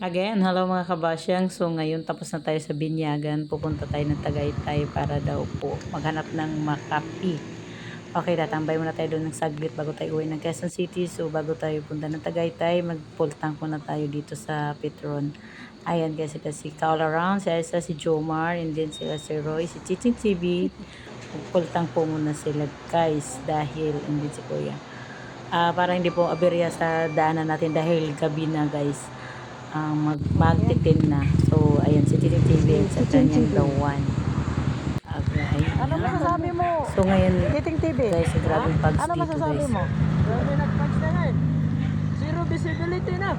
Again, hello mga kabasyang. So ngayon tapos na tayo sa Binyagan. Pupunta tayo ng Tagaytay para daw po maghanap ng makapi. Okay, tatambay muna tayo doon ng saglit bago tayo uwi ng Quezon City. So bago tayo punta ng Tagaytay, mag-full tank muna tayo dito sa Petron. Ayan guys, sila si Kaul Around, si Aisa, si Jomar, and then sila si Roy, si Chiching TV. Mag-full tank po muna sila guys dahil hindi si Kuya. Para hindi po aberya sa daanan natin dahil gabi na guys. Magtitin na. So, ayan, si Titi TV sa kanyang dawan. Okay, Ano masasabi mo? So, ngayon, Titing TV. guys, grabing pags Ano dito, masasabi guys. mo? Grabe nag-punch na nga eh. Zero visibility na.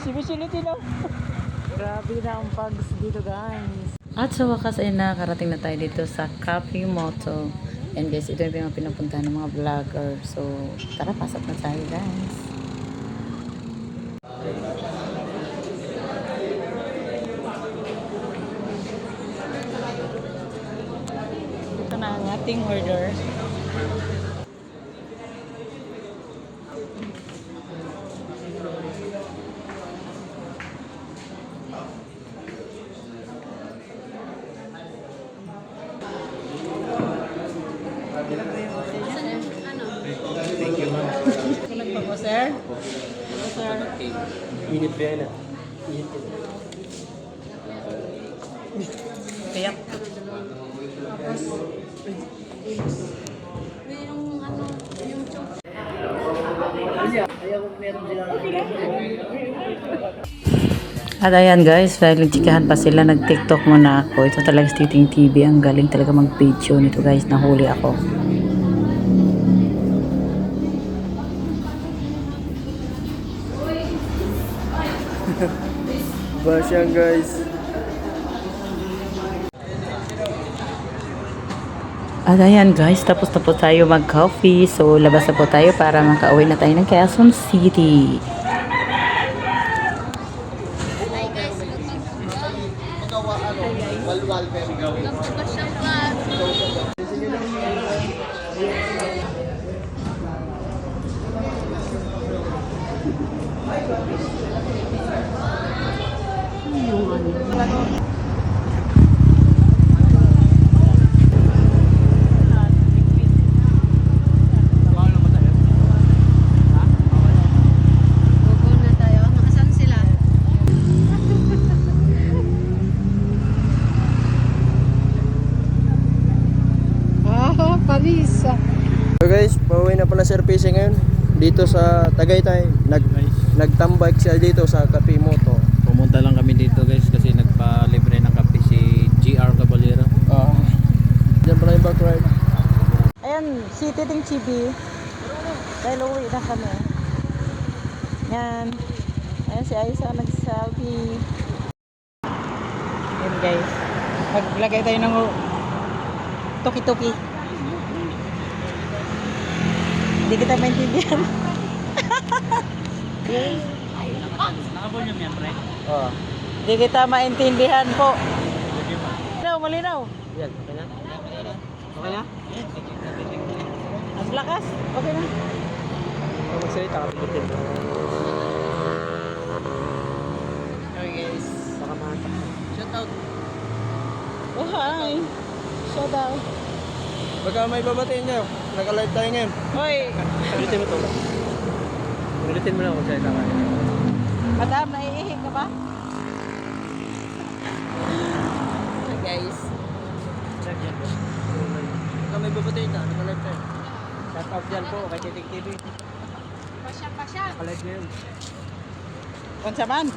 Visibility na. Grabe na ang pags dito, guys. At sa wakas ay nakarating na tayo dito sa Cafe Moto. And guys, ito yung pinapuntahan ng mga vlogger. So, tara, pasok na tayo, guys. Ito na ang ating order. Thank you, ma'am. Kulang pa po, sir? Sir? Init ba yan ah? Init yan. Kaya? At ayan guys, dahil nagchikahan pa sila, nag-tiktok muna ako. Ito talaga si Titing TV. Ang galing talaga mag-video nito guys. Nahuli ako. Basyang guys. At ayan guys, tapos na po tayo mag-coffee. So labas na po tayo para makauwi na tayo ng Quezon City. Google na tayo. Nakasan sila? Paris. So guys, pauwi na pala Sir PC ngayon. Dito sa Tagaytay. Nagtambike siya dito sa Cafe Moto. Pumunta lang kami dito guys kasi nagpa-libre ng kape si GR Caballero. Diyan pala yung back ride. Ayan, si Titing TV. Dahil uwi na kami. Yan. Ayan si Aisa nag-selfie. Ayan guys. Maglagay tayo ng tuki-tuki. Hindi kita maintindihan. Nakabol niyo yan, pre? Oo. Hindi kita maintindihan po. Malinaw, malinaw. Yan, okay na? Okay na? Ang lakas. Okay na. Kung magsalita ka, pikitin. Okay guys. Baka mahatak. Shout out. Oh hi. Shout out. Baka may babatiin niyo. Naka-live tayo ngayon. Hoy. Ulitin mo to. Ulitin mo lang kung salita ka. Madam, naiihi ka ba? Hi guys. Baka may babatiin na. Naka-live tayo. Shout out dyan po kay Titing TV. Pasya. Naka-live ngayon. Unsa man?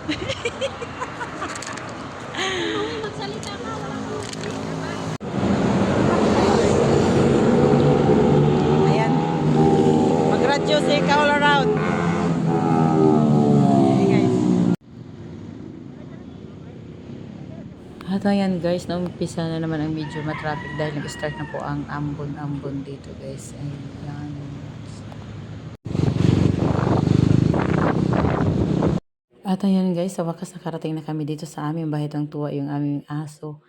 Magsalita ka. Wala ko. Ayan. Mag-radyo si Kaul Around. Hey guys. At ayan guys, naumpisa na naman ang medyo matraffic dahil nag-start na po ang ambon-ambon dito guys. Ayan. At ayan guys, sa wakas nakarating na kami dito sa aming bahay. Tuwa yung aming aso.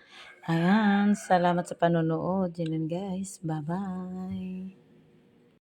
Ayan, salamat sa panonood. Yan guys, bye-bye.